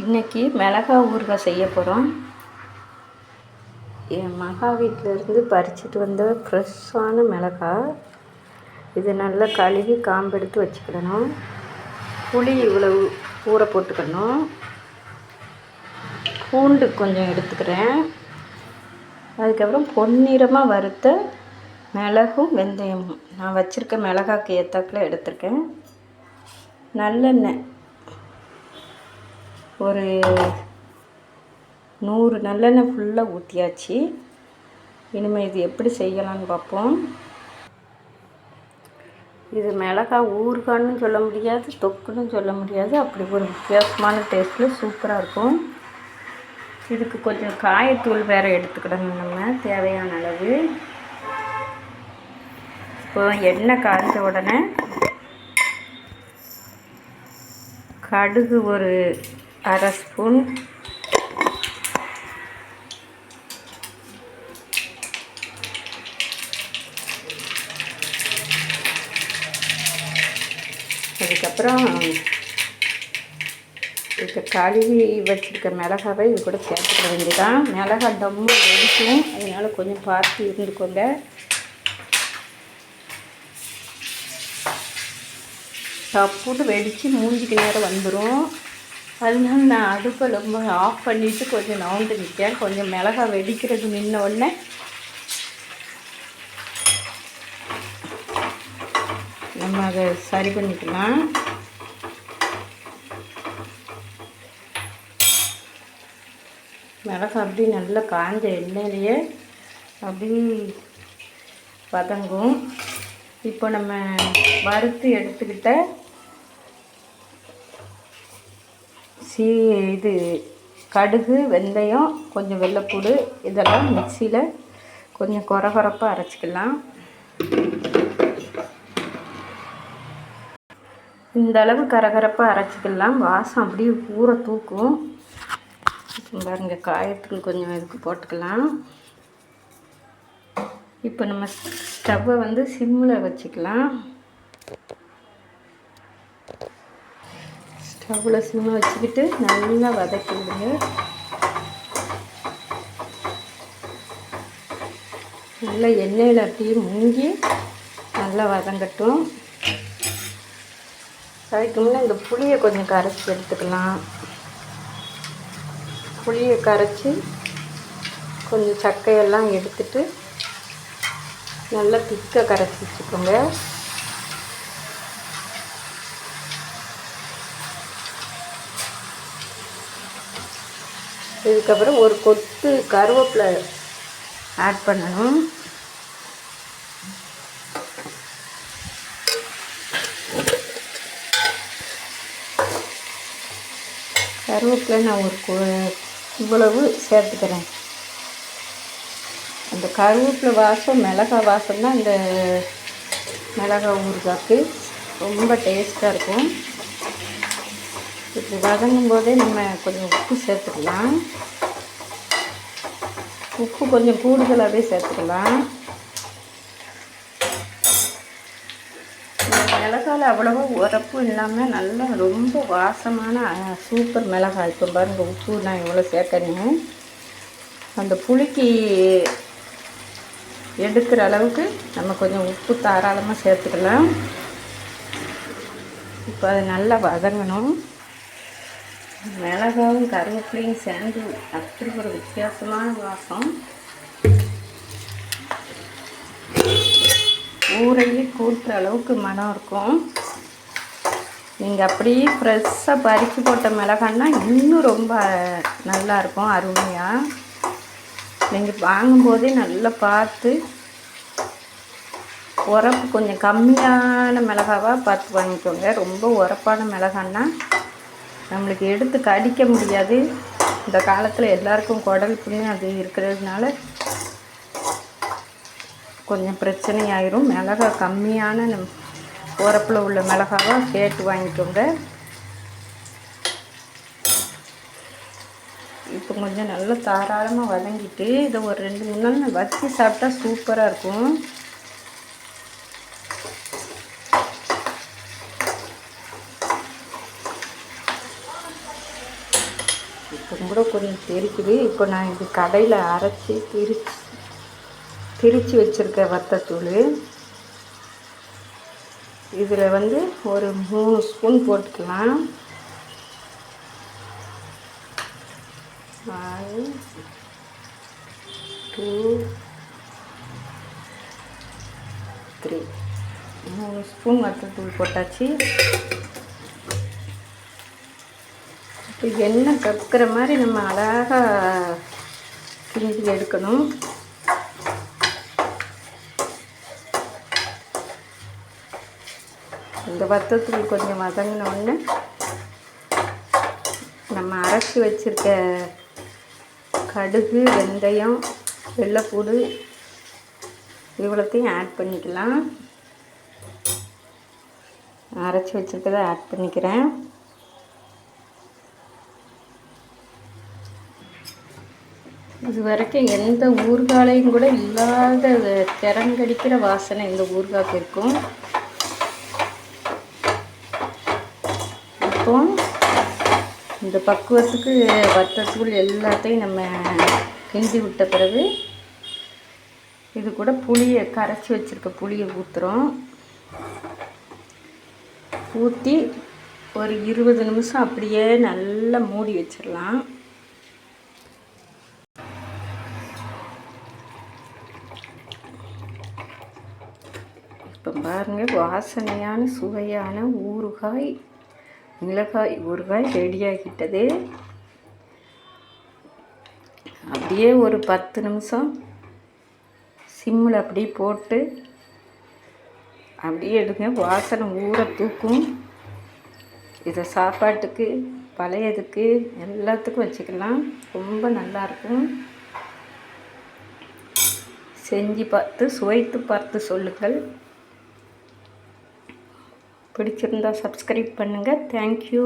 இன்றைக்கி மிளகாய் ஊறுகாய் செய்ய போகிறோம். என் மகா வீட்டிலேருந்து பறிச்சுட்டு வந்த ஃப்ரெஷ்ஷான மிளகாய். இது நல்லா கழுவி காம்பெடுத்து வச்சுக்கிடணும். புளி இவ்வளவு ஊற போட்டுக்கணும். பூண்டு கொஞ்சம் எடுத்துக்கிறேன். அதுக்கப்புறம் பொன்னிறமாக வறுத்த மிளகும் வெந்தயமும் நான் வச்சுருக்க மிளகாய்க்கு ஏற்றாக்கில் எடுத்துருக்கேன். நல்லெண்ணெய் ஒரு 100 நல்லெண்ணெய் ஃபுல்லாக ஊற்றியாச்சு. இனிமேல் இது எப்படி செய்யலான்னு பார்ப்போம். இது மிளகாய் ஊறுகான்னு சொல்ல முடியாது, தொக்குன்னு சொல்ல முடியாது. அப்படி ஒரு வித்தியாசமான டேஸ்ட்டில் சூப்பராக இருக்கும். இதுக்கு கொஞ்சம் காயத்தூள் வேறு எடுத்துக்கிடணும். நம்ம தேவையான அளவு. இப்போ எண்ணெய் காய்ஞ்ச உடனே கடுகு ஒரு 1/2 ஸ்பூன், அதுக்கப்புறம் இப்போ கழுவி வச்சுருக்க மிளகாவை இது கூட சேர்த்துக்க வேண்டியதான். மிளகாய் தம்மு வெடிக்கும், அதனால் கொஞ்சம் பார்த்து இருந்துக்கோங்க. தப்புட்டு வெடித்து மூஞ்சிக்கு நேரம் வந்துடும். அதனால நான் அடுப்பை ரொம்ப ஆஃப் பண்ணிவிட்டு கொஞ்சம் நவுண்டு நிற்கேன். கொஞ்சம் மிளகாய் வெடிக்கிறது நின்ன உடனே நம்ம அதை சரி பண்ணிக்கலாம். மிளகாய் அப்படி நல்லா காஞ்ச எண்ணெயிலேயே அப்படி வதங்கும். இப்போ நம்ம வறுத்து எடுத்துக்கிட்ட இது கடுகு, வெந்தயம், கொஞ்சம் வெள்ளைப்பூடு இதெல்லாம் மிக்சியில் கொஞ்சம் கொரகொரப்பாக அரைச்சிக்கலாம். இந்த அளவு கரகரப்பாக அரைச்சிக்கலாம். வாசம் அப்படியே ஊற தூக்கும். பாருங்க, காயத்துக்கு கொஞ்சம் இதுக்கு போட்டுக்கலாம். இப்போ நம்ம ஸ்டவ்வை வந்து சிம்மில் வச்சுக்கலாம். ஸ்டவ்வில் சிம்மில் வச்சுக்கிட்டு நல்லா வதக்கிடுங்க. நல்லா எண்ணெயில் அப்படியே முங்கி நல்லா வதங்கட்டும். அதுக்கு முன்னே இந்த புளியை கொஞ்சம் கரைச்சி எடுத்துக்கலாம். புளியை கரைச்சி கொஞ்சம் சக்கையெல்லாம் எடுத்துட்டு நல்லா திக்காக கரைச்சி வச்சுக்கோங்க. இதுக்கப்புறம் ஒரு கொத்து கருவேப்பிலை ஆட் பண்ணணும். கருவேப்பிலை நான் ஒரு இவ்வளவு சேர்த்துக்கிறேன். அந்த கருவேப்பிலை வாசம், மிளகாய் வாசம் தான் இந்த மிளகாய் ஊறுகாய்க்கு ரொம்ப டேஸ்ட்டாக இருக்கும். இப்படி வதங்கும் போதே நம்ம கொஞ்சம் உப்பு சேர்த்துக்கலாம். உப்பு கொஞ்சம் கூடுதலாகவே சேர்த்துக்கலாம். இந்த மிளகாயில் அவ்வளவா உரப்பு இல்லாமல் நல்லா ரொம்ப வாசமான சூப்பர் மிளகாய். இப்போ பாருங்கள், உப்பு நான் எவ்வளோ சேர்க்கறேன்னு. அந்த புளிக்கு எடுக்கிற அளவுக்கு நம்ம கொஞ்சம் உப்பு தாராளமாக சேர்த்துக்கலாம். இப்போ அது நல்லா வதங்கணும். மிளகாவும் கருவேப்பிலையும் சேர்ந்து அப்படி ஒரு வித்தியாசமான வாசம். ஊரையே கூட்டுற அளவுக்கு மனம் இருக்கும். நீங்கள் அப்படியே ஃப்ரெஷ்ஷாக பறித்து போட்ட மிளகான்னா இன்னும் ரொம்ப நல்லாயிருக்கும், அருமையாக. நீங்கள் வாங்கும்போதே நல்லா பார்த்து உரப்பு கொஞ்சம் கம்மியான மிளகாவாக பார்த்து வாங்கிக்கோங்க. ரொம்ப உரப்பான மிளகான்னா நம்மளுக்கு எடுத்து கடிக்க முடியாது. இந்த காலத்தில் எல்லாருக்கும் குடல் புண்ணு அது இருக்கிறதுனால கொஞ்சம் பிரச்சனையாயிரும். மிளகாய் கம்மியான உரப்பில் உள்ள மிளகாவாக கேட்டு வாங்கிக்கோங்க. இப்போ கொஞ்சம் நல்லா தாராளமாக வதங்கிட்டு இதை ஒரு 2-3 நாள் வச்சு சாப்பிட்டா சூப்பராக இருக்கும். இப்போ கூட கொஞ்சம் தெரிக்குது. இப்போ நான் இது கடையில் அரைச்சி திரிச்சு வச்சுருக்க வத்தத்தூள் இதில் வந்து ஒரு 3 ஸ்பூன் போட்டுக்கலாம். 1 2 3 3 ஸ்பூன் வத்தத்தூள் போட்டாச்சு. இப்போ எண்ணெய் கற்கிற மாதிரி நம்ம அழகாக கிண்டி எடுக்கணும். இந்த வத்தத்தூள் கொஞ்சம் வதங்கினோடனே நம்ம அரைச்சி வச்சுருக்க கடுகு, வெந்தயம், வெள்ளைப்பூடு இவ்வளோத்தையும் ஆட் பண்ணிக்கலாம். அரைச்சி வச்சுருக்கதை ஆட் பண்ணிக்கிறேன். இது வரைக்கும் எந்த ஊறுகாலையும் கூட இல்லாத திறங்கடிக்கிற வாசனை இந்த ஊறுகாய்க்கு இருக்கும். இப்போ இந்த பக்குவத்துக்கு வத்தத்தூள் எல்லாத்தையும் நம்ம கிண்டி விட்ட பிறகு இது கூட புளியை கரைச்சி வச்சுருக்க புளியை ஊற்றுறோம். ஊற்றி ஒரு 20 நிமிஷம் அப்படியே நல்லா மூடி வச்சிடலாம். இப்போ பாருங்கள், வாசனையான சுவையான ஊறுகாய், மிளகாய் ஊறுகாய் ரெடியாகிட்டது. அப்படியே ஒரு 10 நிமிஷம் சிம்மில் அப்படியே போட்டு அப்படியே எடுங்க. வாசனை ஊற தூக்கும். இதை சாப்பாட்டுக்கு, பழையதுக்கு, எல்லாத்துக்கும் வச்சுக்கலாம். ரொம்ப நல்லாயிருக்கும். செஞ்சு பார்த்து சுவைத்து பார்த்து சொல்லுங்கள். பிடிச்சிருந்தா சப்ஸ்கிரைப் பண்ணுங்கள். தேங்க்யூ.